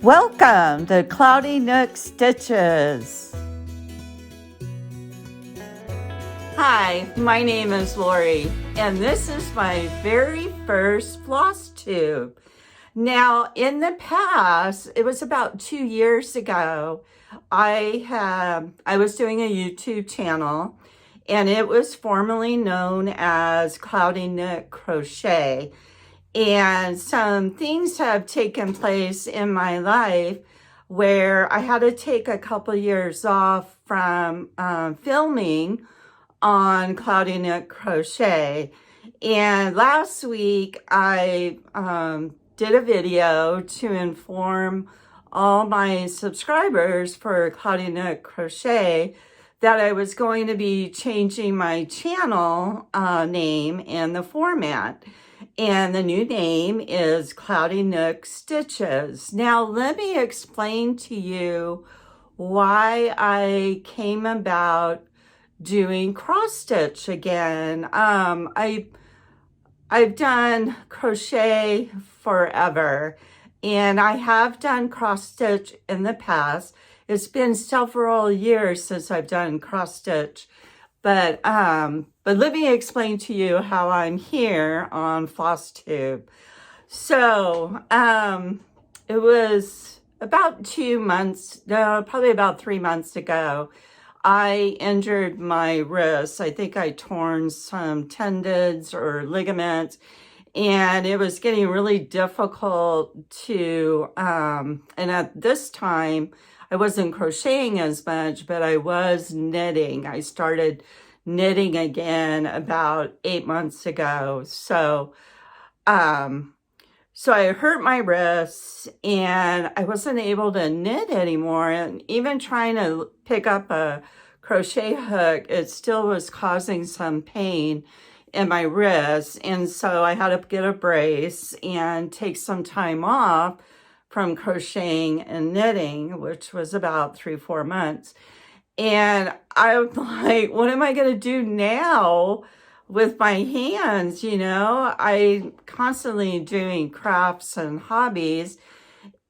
Welcome to Cloudy Nook Stitches. Hi, my name is Lori, and this is my very first FlossTube. Now, in the past, it was about 2 years ago, I was doing a YouTube channel, and it was formerly known as Cloudy Nook Crochet. And some things have taken place in my life where I had to take a couple years off from filming on Cloudy Nook Crochet. And last week I did a video to inform all my subscribers for Cloudy Nook Crochet that I was going to be changing my channel name and the format. And the new name is Cloudy Nook Stitches. Now, let me explain to you why I came about doing cross stitch again. I've done crochet forever, and I have done cross stitch in the past. It's been several years since I've done cross stitch. But let me explain to you how I'm here on FlossTube. So, it was about 2 months, no, probably about 3 months ago, I injured my wrist. I think I torn some tendons or ligaments, and it was getting really difficult to, and at this time, I wasn't crocheting as much, but I was knitting. I started knitting again about 8 months ago. So I hurt my wrists and I wasn't able to knit anymore. And even trying to pick up a crochet hook, it still was causing some pain in my wrist. And so I had to get a brace and take some time off from crocheting and knitting, which was about 3-4 months. And I'm like, what am I going to do now with my hands? You know, I constantly doing crafts and hobbies.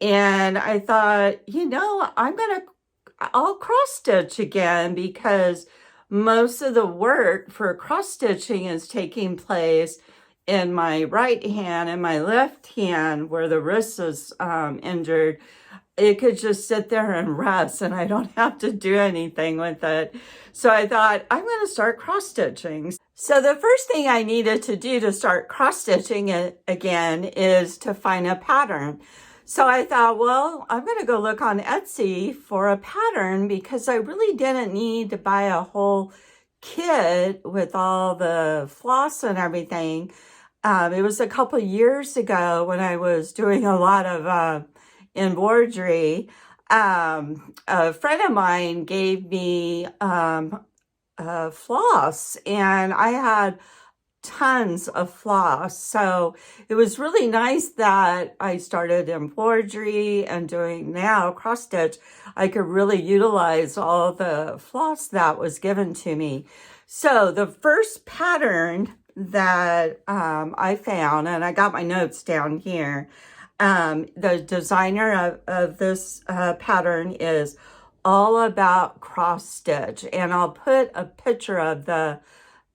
And I thought, you know, I'll cross stitch again, because most of the work for cross stitching is taking place in my right hand and my left hand where the wrist is injured. It could just sit there and rest and I don't have to do anything with it. So I thought, I'm going to start cross stitching. So the first thing I needed to do to start cross stitching again is to find a pattern. So I thought, well, I'm going to go look on Etsy for a pattern, because I really didn't need to buy a whole kit with all the floss and everything. It was a couple years ago when I was doing a lot of embroidery. A friend of mine gave me floss, and I had tons of floss. So it was really nice that I started embroidery and doing now cross stitch. I could really utilize all the floss that was given to me. So the first pattern that I found, and I got my notes down here, the designer of this pattern is All About Cross Stitch, and I'll put a picture of the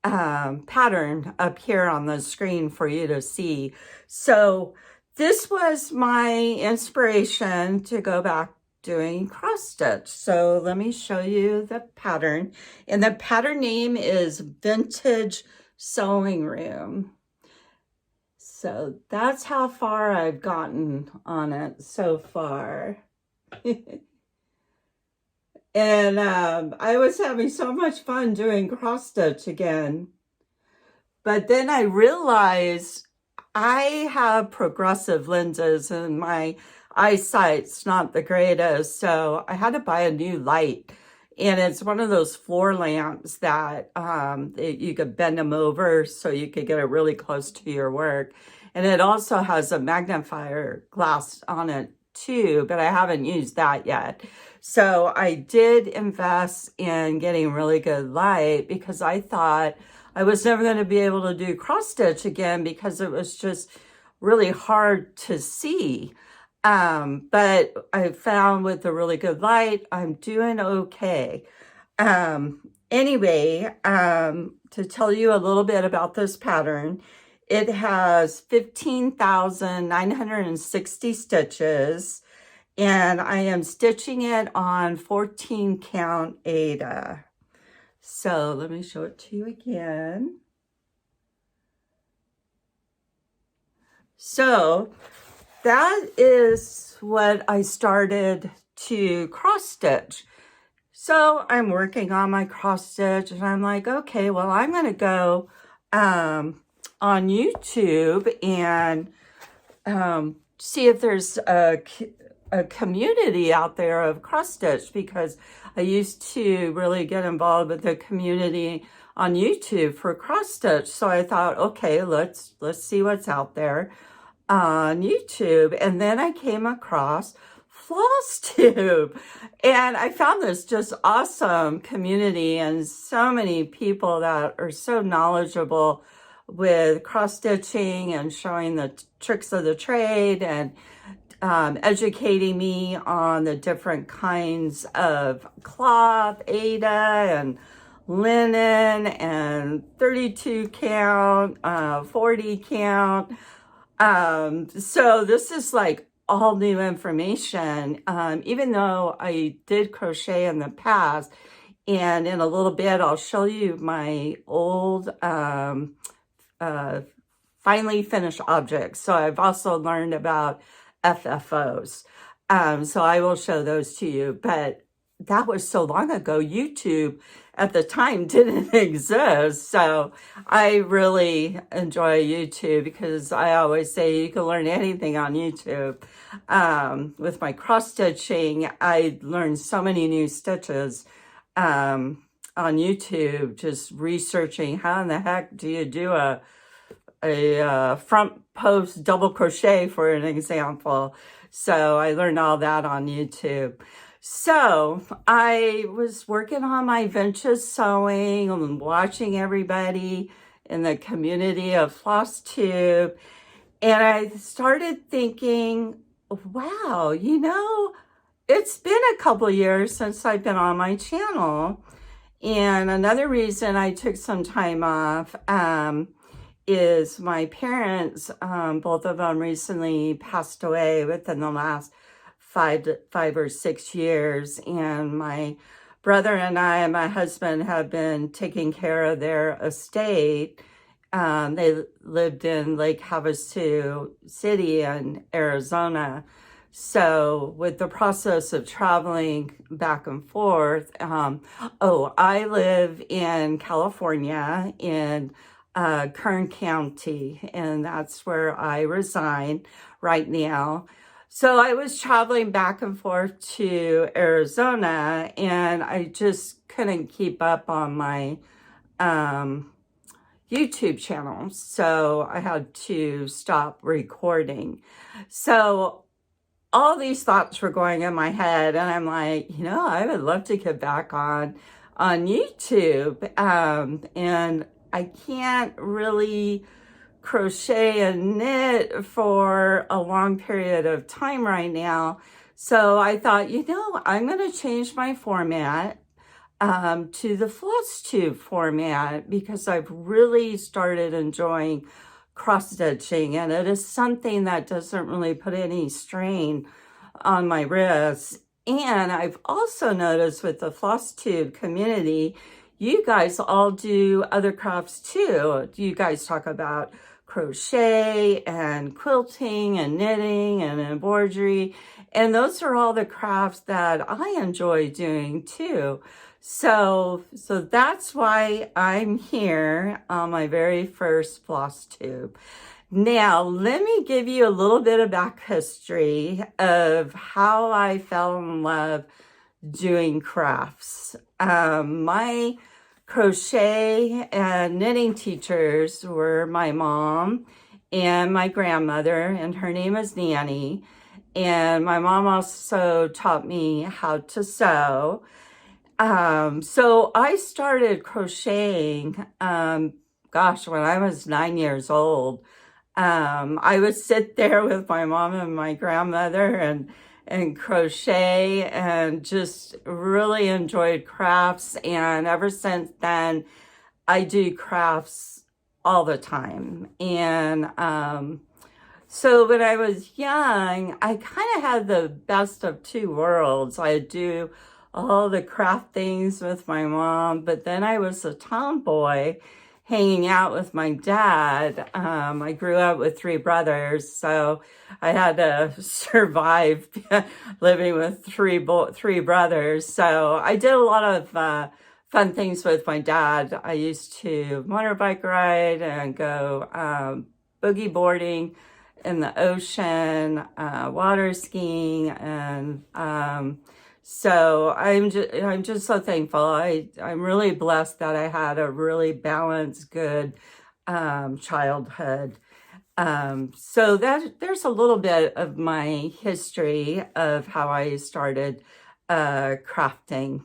pattern up here on the screen for you to see. So this was my inspiration to go back doing cross stitch. So let me show you the pattern, and the pattern name is Vintage Sewing Room. So that's how far I've gotten on it so far. And I was having so much fun doing cross stitch again. But then I realized I have progressive lenses and my eyesight's not the greatest. So I had to buy a new light. And it's one of those floor lamps that you could bend them over so you could get it really close to your work. And it also has a magnifier glass on it too, but I haven't used that yet. So I did invest in getting really good light, because I thought I was never going to be able to do cross stitch again because it was just really hard to see. But I found with a really good light, I'm doing okay. Anyway, to tell you a little bit about this pattern, it has 15,960 stitches, and I am stitching it on 14 count Aida. So let me show it to you again. So that is what I started to cross stitch. So I'm working on my cross stitch and I'm like, okay, well, I'm going to go on YouTube and see if there's a community out there of cross stitch, because I used to really get involved with the community on YouTube for cross stitch. So I thought, okay, let's see what's out there on YouTube. And then I came across FlossTube, and I found this just awesome community and so many people that are so knowledgeable with cross stitching and showing the tricks of the trade and educating me on the different kinds of cloth, Aida and linen and 32 count, 40 count. So this is like all new information, even though I did crochet in the past. And in a little bit, I'll show you my old finally finished objects. So I've also learned about FFOs. So I will show those to you. But that was so long ago. YouTube at the time didn't exist. So I really enjoy YouTube because I always say you can learn anything on YouTube. With my cross stitching, I learned so many new stitches on YouTube, just researching how in the heck do you do a front post double crochet, for an example. So I learned all that on YouTube. So I was working on my vintage sewing and watching everybody in the community of FlossTube. And I started thinking, wow, you know, it's been a couple years since I've been on my channel. And another reason I took some time off is my parents, both of them recently passed away within the last 5 or 6 years. And my brother and I and my husband have been taking care of their estate. They lived in Lake Havasu City in Arizona. So with the process of traveling back and forth, I live in California in Kern County, and that's where I reside right now. So I was traveling back and forth to Arizona, and I just couldn't keep up on my YouTube channel. So I had to stop recording. So all these thoughts were going in my head, and I'm like, you know, I would love to get back on YouTube. And I can't really crochet and knit for a long period of time right now. So I thought, you know, I'm going to change my format to the FlossTube format, because I've really started enjoying cross stitching, and it is something that doesn't really put any strain on my wrists. And I've also noticed with the FlossTube community, you guys all do other crafts too. You guys talk about crochet and quilting and knitting and embroidery, and those are all the crafts that I enjoy doing too. So that's why I'm here on my very first FlossTube. Now, let me give you a little bit of back history of how I fell in love doing crafts. My crochet and knitting teachers were my mom and my grandmother, and her name is Nanny. And my mom also taught me how to sew. So I started crocheting, when I was 9 years old. I would sit there with my mom and my grandmother and crochet and just really enjoyed crafts. And ever since then, I do crafts all the time. And so when I was young, I kind of had the best of two worlds. I do all the craft things with my mom, but then I was a tomboy hanging out with my dad. I grew up with three brothers, so I had to survive living with three brothers. So I did a lot of fun things with my dad. I used to motorbike ride and go boogie boarding in the ocean, water skiing, and so I'm just so thankful. I'm really blessed that I had a really balanced, good childhood. So there's a little bit of my history of how I started crafting.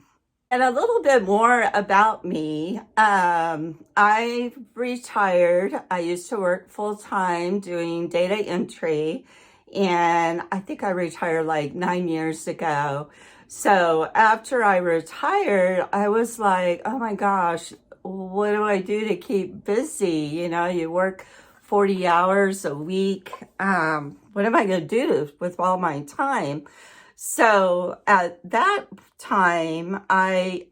And a little bit more about me. I retired. I used to work full-time doing data entry, and I think I retired like 9 years ago. So after I retired, I was like, oh my gosh, what do I do to keep busy? You know, you work 40 hours a week. What am I going to do with all my time? So at that time, I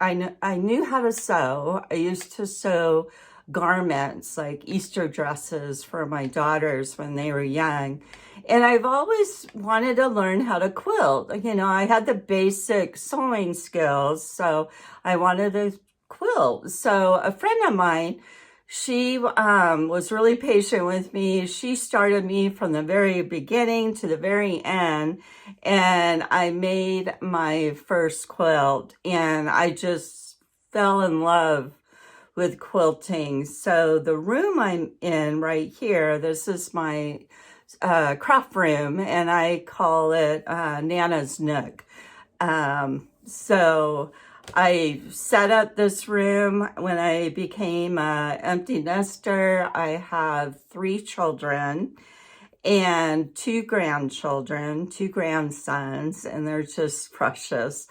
knew how to sew. I used to sew garments like Easter dresses for my daughters when they were young. And I've always wanted to learn how to quilt. You know, I had the basic sewing skills, so I wanted to quilt. So a friend of mine, she was really patient with me. She started me from the very beginning to the very end, and I made my first quilt, and I just fell in love with quilting. So the room I'm in right here, this is my craft room, and I call it Nana's Nook. So I set up this room when I became an empty nester. I have 3 children and 2 grandchildren, 2 grandsons, and they're just precious.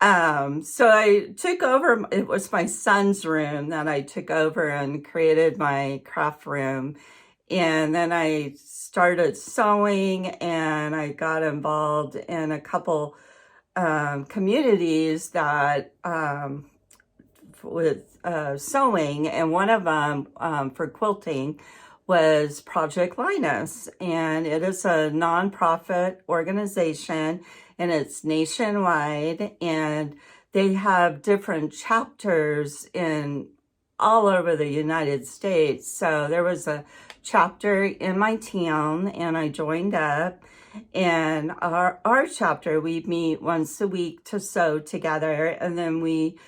So I took over, it was my son's room that I took over and created my craft room. And then I started sewing, and I got involved in a couple communities that with sewing, and one of them for quilting was Project Linus, and it is a nonprofit organization, and it's nationwide, and they have different chapters in all over the United States. So there was a chapter in my town, and I joined up. And our chapter, we meet once a week to sew together, and then we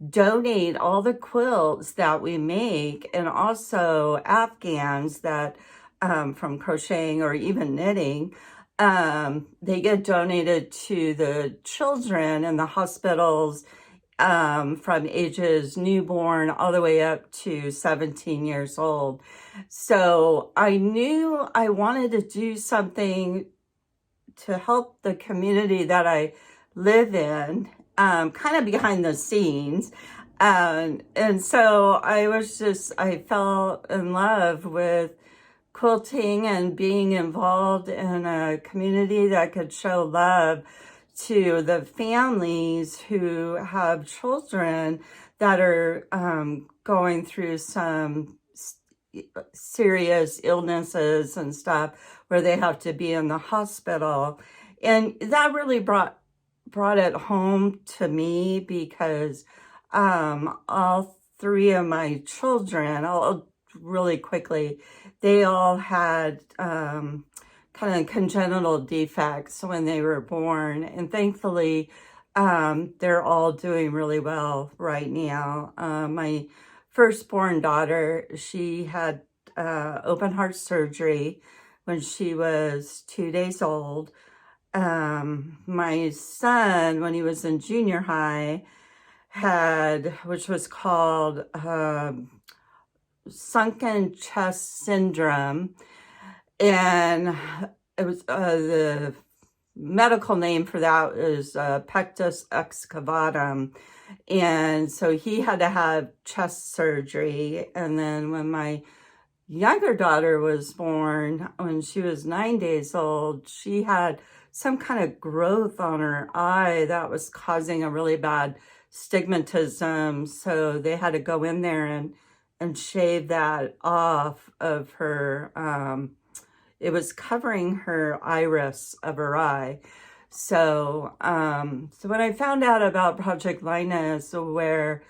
donate all the quilts that we make, and also Afghans that from crocheting or even knitting, they get donated to the children in the hospitals from ages newborn all the way up to 17 years old. So I knew I wanted to do something to help the community that I live in, kind of behind the scenes. And so I fell in love with quilting and being involved in a community that could show love to the families who have children that are going through some serious illnesses and stuff where they have to be in the hospital. And that really brought it home to me, because all 3 of my children, really quickly, they all had kind of congenital defects when they were born, and thankfully they're all doing really well right now. My firstborn daughter, she had open heart surgery when she was 2 days old. My son, when he was in junior high, had, which was called sunken chest syndrome. And it was the medical name for that is pectus excavatum. And so he had to have chest surgery. And then when my younger daughter was born, when she was 9 days old, she had some kind of growth on her eye that was causing a really bad stigmatism. So they had to go in there and shave that off of her. It was covering her iris of her eye. So, so when I found out about Project Linus, where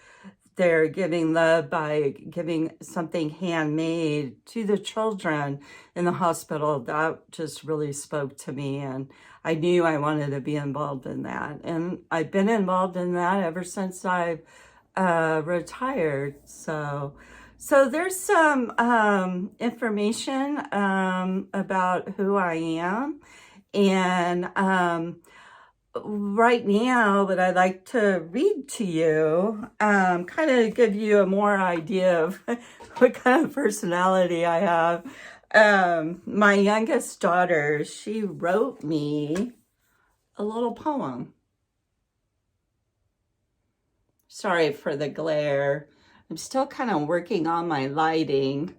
they're giving love by giving something handmade to the children in the hospital, that just really spoke to me. And I knew I wanted to be involved in that. And I've been involved in that ever since I've retired. So there's some information about who I am. And right now, what I'd like to read to you, kind of give you a more idea of what kind of personality I have. My youngest daughter, she wrote me a little poem. Sorry for the glare. I'm still kind of working on my lighting.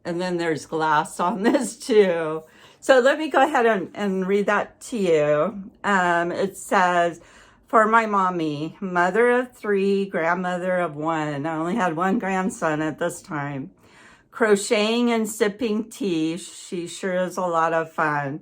And then there's glass on this too. So let me go ahead and read that to you. It says, for my mommy, mother of 3, grandmother of 1. I only had 1 grandson at this time. Crocheting and sipping tea, she sure is a lot of fun.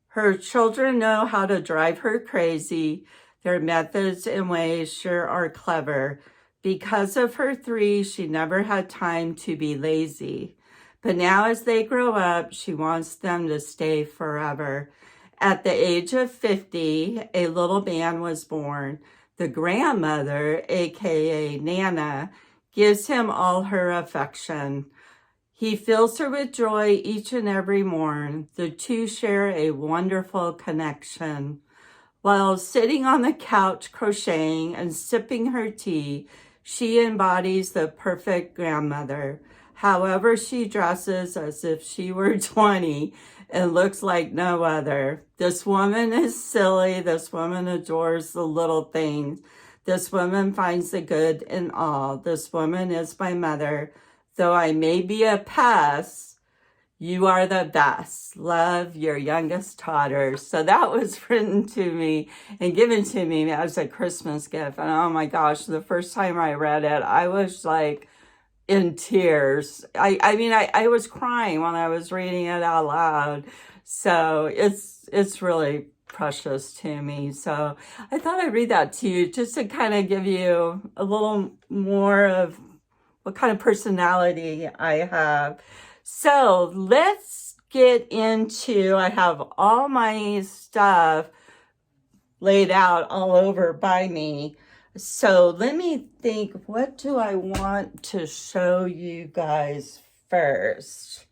Her children know how to drive her crazy. Their methods and ways sure are clever. Because of her 3, she never had time to be lazy. But now as they grow up, she wants them to stay forever. At the age of 50, a little man was born. The grandmother, aka Nana, gives him all her affection. He fills her with joy each and every morn. The two share a wonderful connection. While sitting on the couch crocheting and sipping her tea, she embodies the perfect grandmother. However, she dresses as if she were 20 and looks like no other. This woman is silly. This woman adores the little things. This woman finds the good in all. This woman is my mother. Though I may be a pest, you are the best. Love, your youngest daughter. So that was written to me and given to me as a Christmas gift. And oh my gosh, the first time I read it, I was like in tears. I mean, I was crying when I was reading it out loud. So it's really precious to me. So I thought I'd read that to you just to kind of give you a little more of what kind of personality I have. So let's get into, I have all my stuff laid out all over by me. So let me think, what do I want to show you guys first?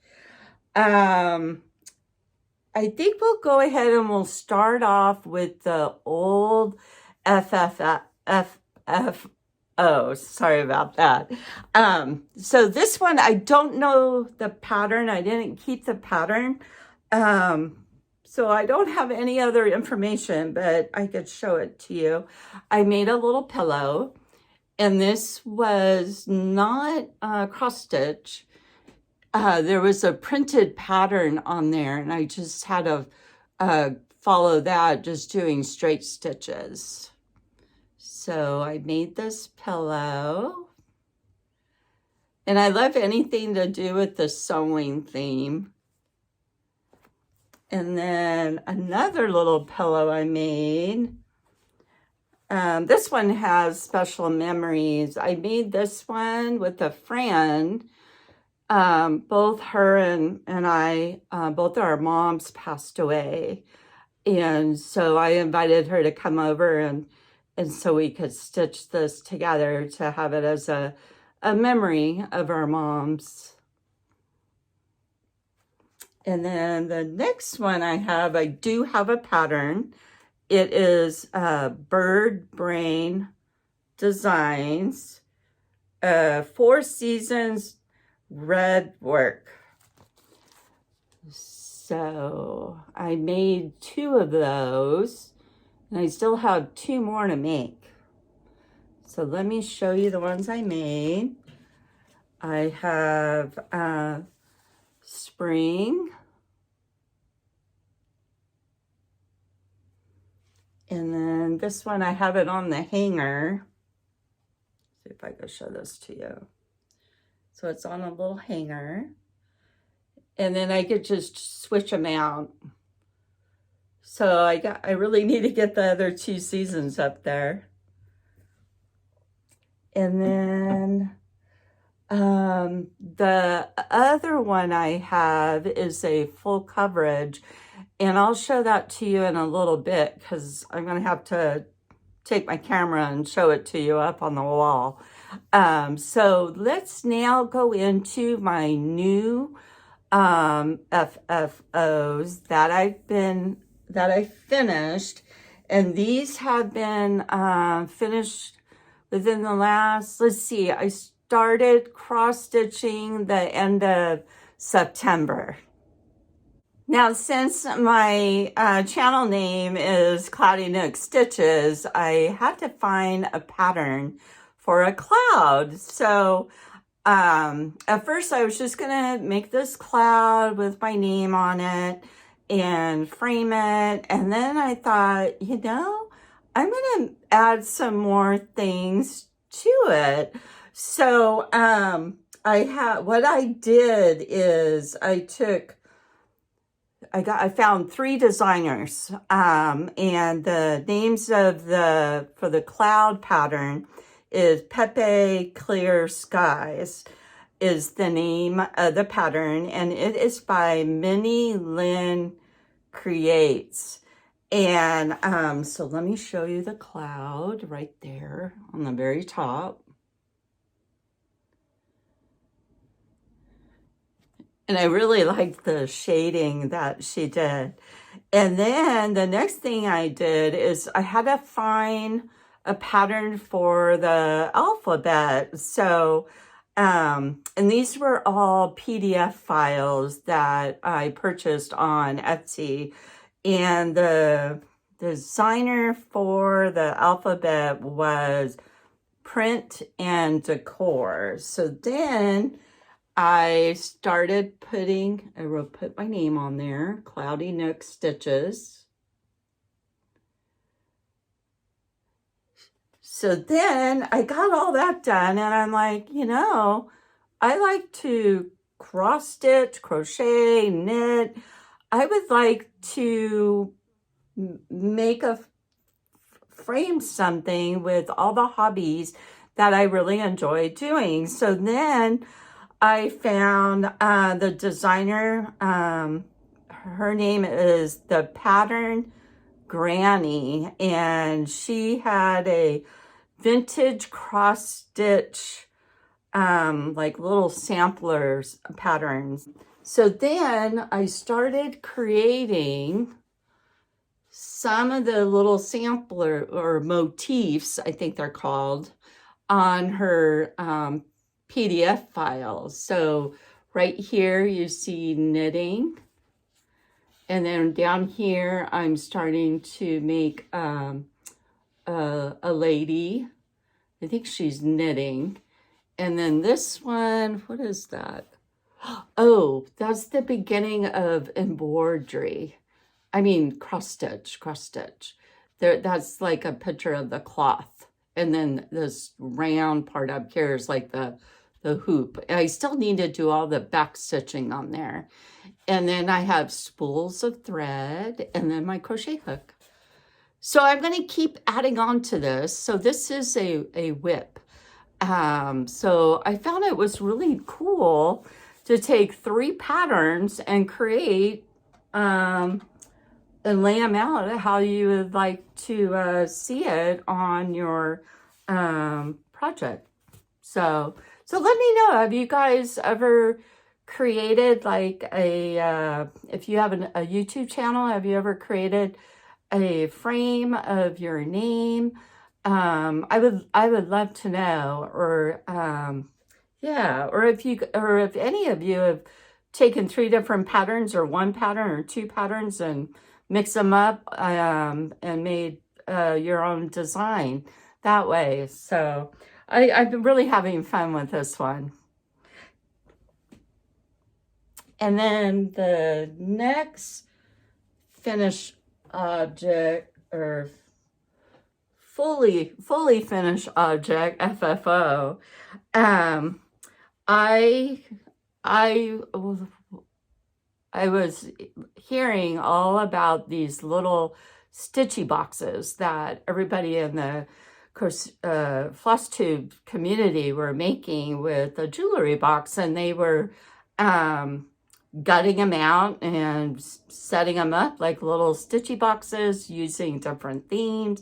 I think we'll go ahead and we'll start off with the old FFOs. Sorry about that. So this one, I don't know the pattern. I didn't keep the pattern. So I don't have any other information, but I could show it to you. I made a little pillow, and this was not cross stitch. There was a printed pattern on there, and I just had to follow that, just doing straight stitches. So I made this pillow, and I love anything to do with the sewing theme. And then another little pillow I made. This one has special memories. I made this one with a friend. Both her and I, both our moms passed away. And so I invited her to come over and so we could stitch this together to have it as a memory of our moms. And then the next one I do have a pattern. It is Bird Brain Designs, 4 Seasons Red Work. So I made 2 of those, and I still have 2 more to make. So let me show you the ones I made. I have spring, and then this one I have it on the hanger. See if I can show this to you. So it's on a little hanger, and then I could just switch them out. So I really need to get the other 2 seasons up there. And then the other one I have is a full coverage, and I'll show that to you in a little bit because I'm going to have to take my camera and show it to you up on the wall. So let's now go into my new FFOs that I finished, and these have been finished within the last, let's see, I started cross-stitching the end of September. Now, since my channel name is Cloudy Nook Stitches, I had to find a pattern for a cloud. So at first I was just gonna make this cloud with my name on it and frame it. And then I thought, you know, I'm gonna add some more things to it. So what I did is I found 3 designers, and the names of for the cloud pattern is Pepe Clear Skies is the name of the pattern, and it is by Minnie Lynn Creates. And so let me show you the cloud right there on the very top. And I really liked the shading that she did. And then the next thing I did is I had to find a pattern for the alphabet. So, and these were all PDF files that I purchased on Etsy. And the designer for the alphabet was Print and Decor. So then I started I put my name on there, Cloudy Nook Stitches. So then I got all that done, and I'm like, you know, I like to cross stitch, crochet, knit. I would like to make frame something with all the hobbies that I really enjoy doing. So then I found the designer, her name is the Pattern Granny, and she had a vintage cross stitch, like little samplers patterns. So then I started creating some of the little sampler or motifs, I think they're called, on her PDF files. So right here you see knitting, and then down here I'm starting to make a lady. I think she's knitting. And then this one, what is that? Oh, that's the beginning of embroidery. I mean cross stitch. That's like a picture of the cloth. And then this round part up here is like the hoop. And I still need to do all the back stitching on there. And then I have spools of thread and then my crochet hook. So I'm going to keep adding on to this. So this is a whip. So I found it was really cool to take 3 patterns and create and lay them out how you would like to see it on your project. So let me know, have you guys ever created like if you have a YouTube channel, have you ever created a frame of your name? I would love to know, or yeah, or if any of you have taken 3 different patterns or 1 pattern or 2 patterns and mix them up and made your own design that way. So I've been really having fun with this one. And then the next finished object, or fully finished object, FFO, I was hearing all about these little Stitchy boxes that everybody in the FlossTube community were making with a jewelry box, and they were gutting them out and setting them up like little Stitchy boxes using different themes.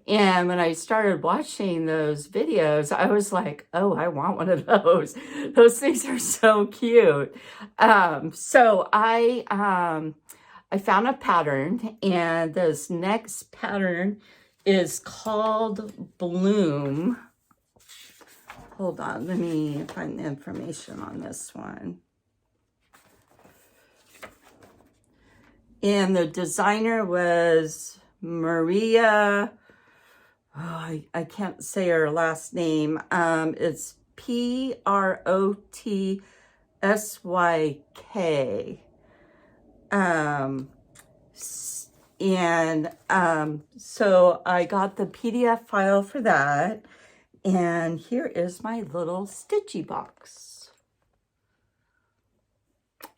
And when I started watching those videos, I was like, oh, I want one of those. Those things are so cute. So I found a pattern, and this next pattern is called Bloom. Hold on, let me find the information on this one. And the designer was Maria, I can't say her last name. It's Protsyk. So I got the PDF file for that. And here is my little Stitchy box.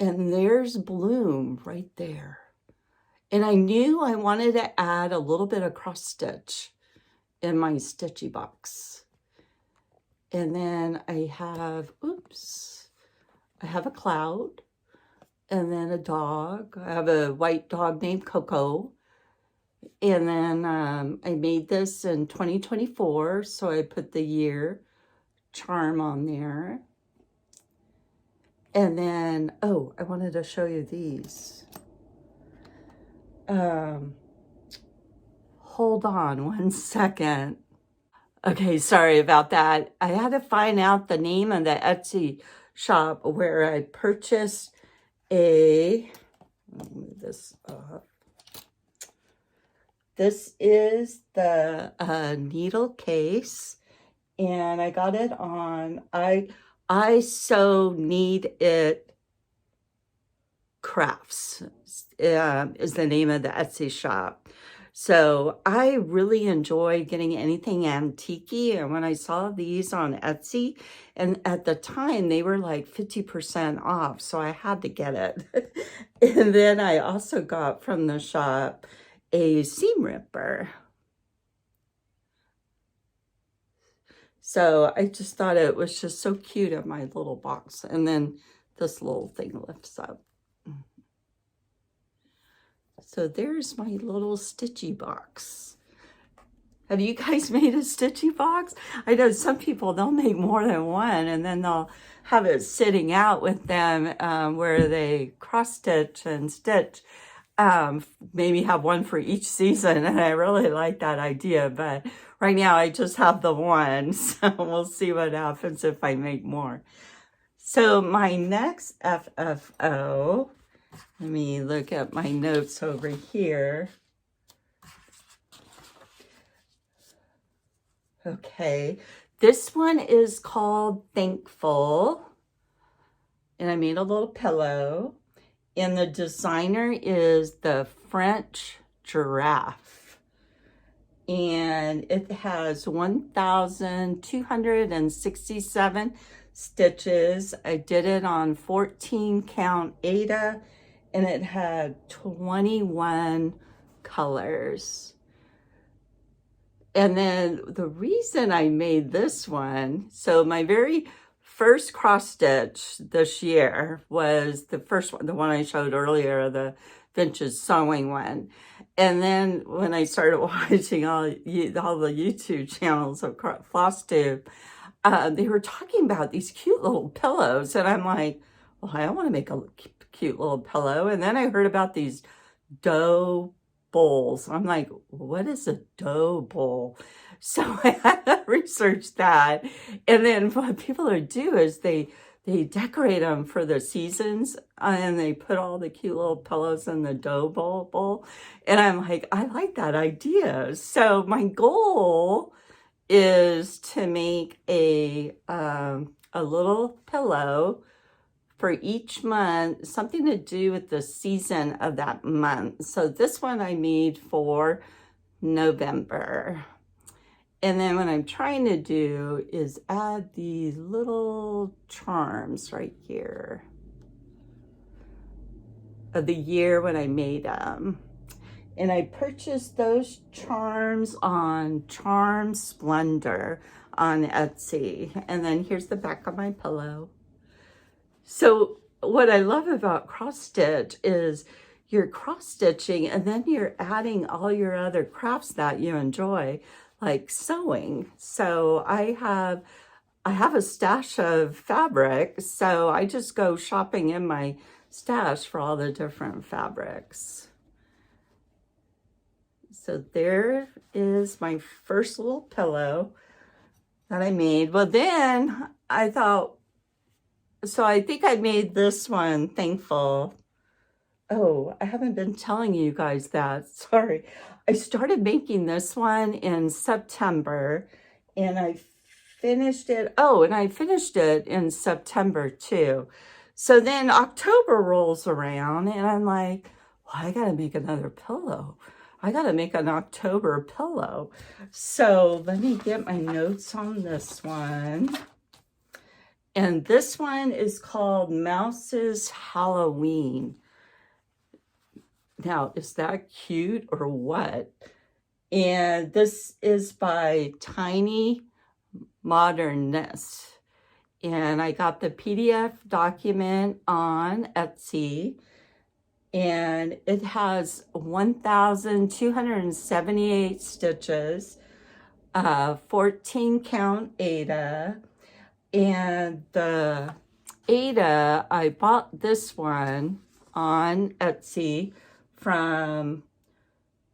And there's Bloom right there. And I knew I wanted to add a little bit of cross stitch in my Stitchy box. And then I have, I have a cloud, and then a dog. I have a white dog named Coco. And then I made this in 2024, so I put the year charm on there. And then, I wanted to show you these. Hold on 1 second. Okay, sorry about that. I had to find out the name of the Etsy shop where I purchased let me move this up. This is the needle case, and I got it on I So Need It Crafts is the name of the Etsy shop. So I really enjoy getting anything antique-y, and when I saw these on Etsy, and at the time they were like 50% off, so I had to get it. And then I also got from the shop a seam ripper. So I just thought it was just so cute in my little box. And then this little thing lifts up. So there's my little Stitchy box. Have you guys made a Stitchy box? I know some people, they'll make more than one, and then they'll have it sitting out with them where they cross stitch and stitch. Maybe have one for each season, and I really like that idea, but right now I just have the one, so we'll see what happens if I make more. So my next FFO, let me look at my notes over here. Okay, this one is called Thankful, and I made a little pillow. And the designer is the French Giraffe. And it has 1,267 stitches. I did it on 14 count Aida, and it had 21 colors. And then the reason I made this one, so my very first cross stitch this year was the first one, the one I showed earlier, the vintage sewing one. And then when I started watching all the YouTube channels of FlossTube, they were talking about these cute little pillows. And I'm like, well, I want to make a cute little pillow. And then I heard about these dough bowls. I'm like, what is a dough bowl? So I had to research that. And then what people do is they they decorate them for the seasons, and they put all the cute little pillows in the dough bowl. And I'm like, I like that idea. So my goal is to make a little pillow for each month, something to do with the season of that month. So this one I made for November. And then what I'm trying to do is add these little charms right here of the year when I made them. And I purchased those charms on Charm Splendor on Etsy. And then here's the back of my pillow. So what I love about cross stitch is you're cross stitching and then you're adding all your other crafts that you enjoy, like sewing. So I have a stash of fabric, so I just go shopping in my stash for all the different fabrics. So there is my first little pillow that I made. Well, then I thought, so I think I made this one, Thankful. Oh, I haven't been telling you guys that. Sorry. I started making this one in September, and I finished it. Oh, and I finished it in September too. So then October rolls around, and I'm like, well, I got to make another pillow. I got to make an October pillow. So let me get my notes on this one. And this one is called Mouse's Halloween. Now, is that cute or what? And this is by Tiny Modernist. And I got the PDF document on Etsy. And it has 1,278 stitches, 14 count Aida. And the Aida, I bought this one on Etsy from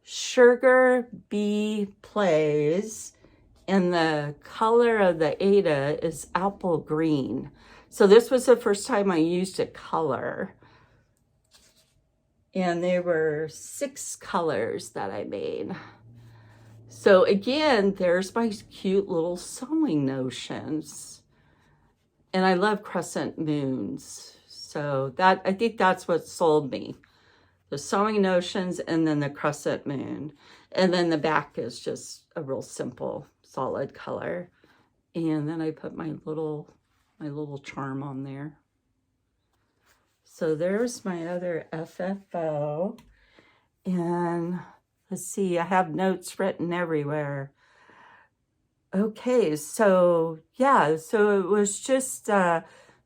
Sugar Bee Plays, and the color of the Aida is apple green. So this was the first time I used a color. And there were 6 colors that I made. So again, there's my cute little sewing notions. And I love crescent moons. So that, I think that's what sold me. The sewing notions and then the crescent moon. And then the back is just a real simple, solid color. And then I put my little charm on there. So there's my other FFO. And let's see, I have notes written everywhere. Okay, so yeah, so it was just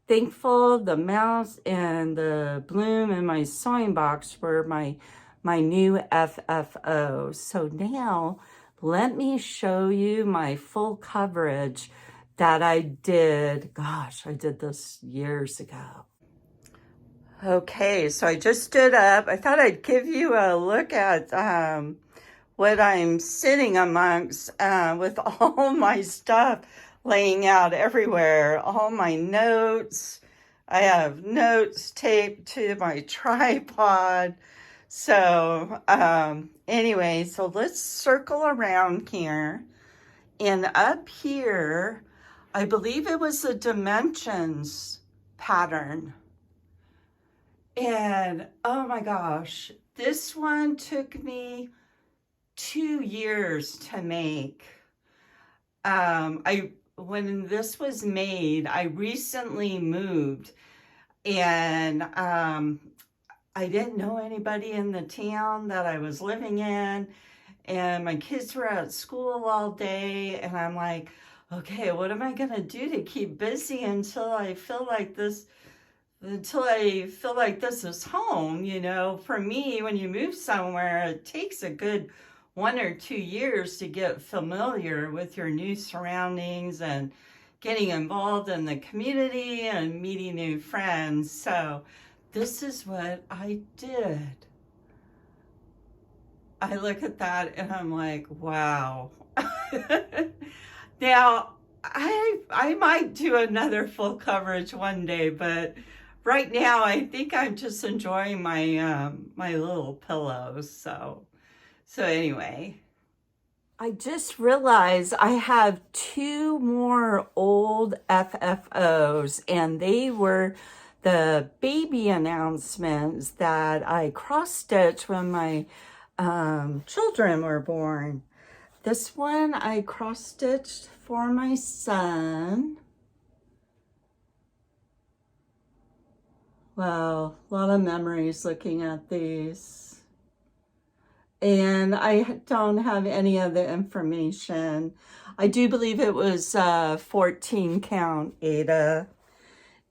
Thankful, the mouse, and the bloom in my sewing box were my new FFO. So now let me show you my full coverage that I did. Gosh, I did this years ago. Okay, so I just stood up. I thought I'd give you a look at what I'm sitting amongst with all my stuff laying out everywhere, all my notes. I have notes taped to my tripod. So anyway, so let's circle around here. And up here, I believe it was the dimensions pattern. And oh my gosh, this one took me 2 years to make. When this was made, I recently moved, and I didn't know anybody in the town that I was living in, and my kids were at school all day, and I'm like, okay, what am I gonna do to keep busy until I feel like this is home? You know, for me, when you move somewhere, it takes a good 1 or 2 years to get familiar with your new surroundings and getting involved in the community and meeting new friends. So this is what I did. I look at that and I'm like, wow. Now, I might do another full coverage one day, but right now I think I'm just enjoying my my little pillows. So anyway, I just realized I have two more old FFOs, and they were the baby announcements that I cross-stitched when my children were born. This one I cross-stitched for my son. Wow, a lot of memories looking at these. And I don't have any of the information. I do believe it was 14 count Ada.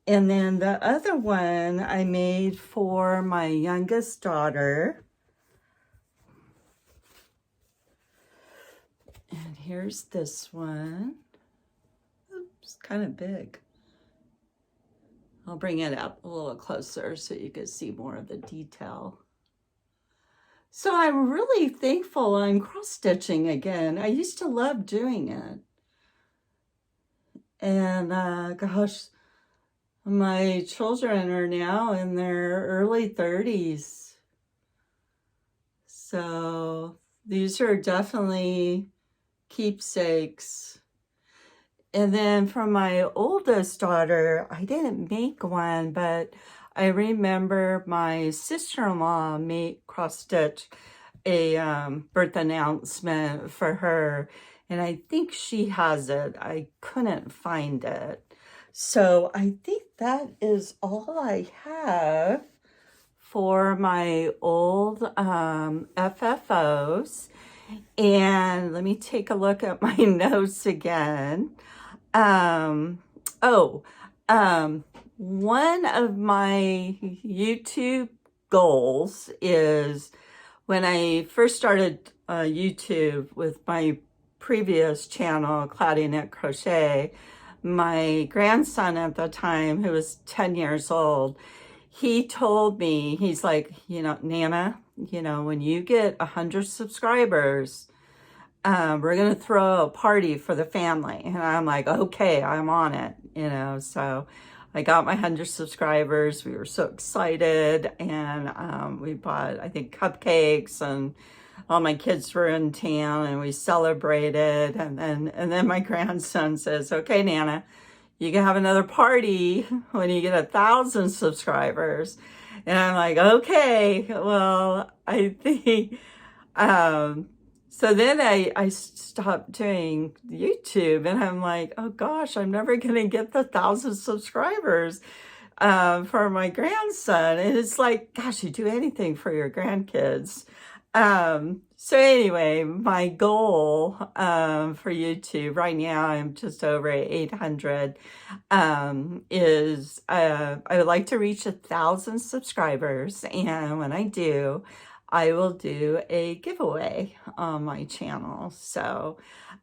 And then the other one I made for my youngest daughter. And here's this one. Oops, kind of big. I'll bring it up a little closer so you can see more of the detail. So I'm really thankful I'm cross-stitching again. I used to love doing it. And gosh, my children are now in their early 30s. So these are definitely keepsakes. And then for my oldest daughter, I didn't make one, but I remember my sister-in-law made cross-stitch a birth announcement for her, and I think she has it. I couldn't find it. So I think that is all I have for my old FFOs. And let me take a look at my notes again. One of my YouTube goals is when I first started YouTube with my previous channel, Cloudy Knit Crochet, my grandson at the time, who was 10 years old, he told me, he's like, you know, Nana, you know, when you get 100 subscribers, we're going to throw a party for the family. And I'm like, okay, I'm on it, you know. So I got my 100 subscribers. We were so excited. And we bought, I think, cupcakes, and all my kids were in town, and we celebrated. And then my grandson says, okay, Nana, you can have another party when you get 1,000 subscribers. And I'm like, okay, well, I think, so then I stopped doing YouTube, and I'm like, oh gosh, I'm never going to get the 1,000 subscribers for my grandson. And it's like, gosh, you do anything for your grandkids. So anyway, my goal for YouTube right now, I'm just over 800, is I would like to reach 1,000 subscribers. And when I do, I will do a giveaway on my channel. So,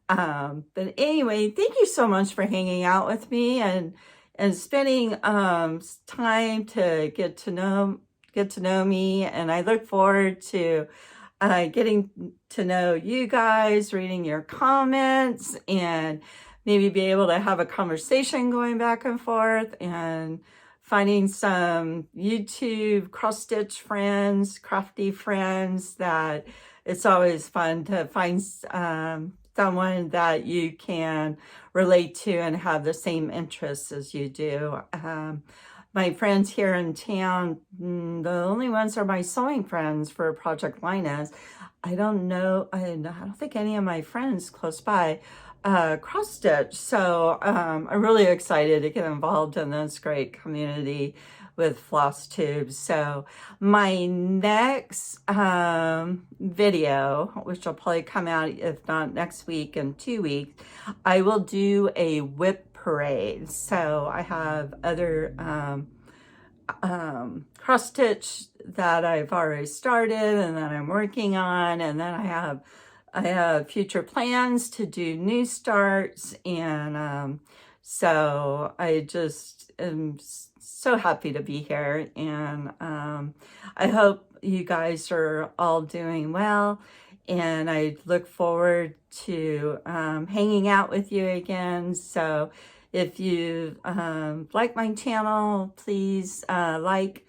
but anyway, thank you so much for hanging out with me and spending time to get to know me. And I look forward to getting to know you guys, reading your comments, and maybe be able to have a conversation going back and forth, and finding some YouTube cross-stitch friends, crafty friends, that it's always fun to find someone that you can relate to and have the same interests as you do. My friends here in town, the only ones are my sewing friends for Project Linus. I don't know, I don't think any of my friends close by cross-stitch. So I'm really excited to get involved in this great community with FlossTube. So my next video, which will probably come out, if not next week, in 2 weeks, I will do a whip parade. So I have other cross stitch that I've already started and that I'm working on, and then I have future plans to do new starts. And so I just am so happy to be here, and I hope you guys are all doing well. and I look forward to hanging out with you again. So if you like my channel, please like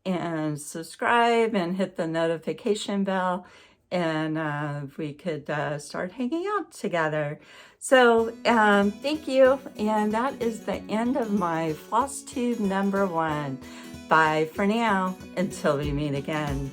and subscribe and hit the notification bell, and we could start hanging out together. So thank you, and that is the end of my FlossTube #1. Bye for now, until we meet again.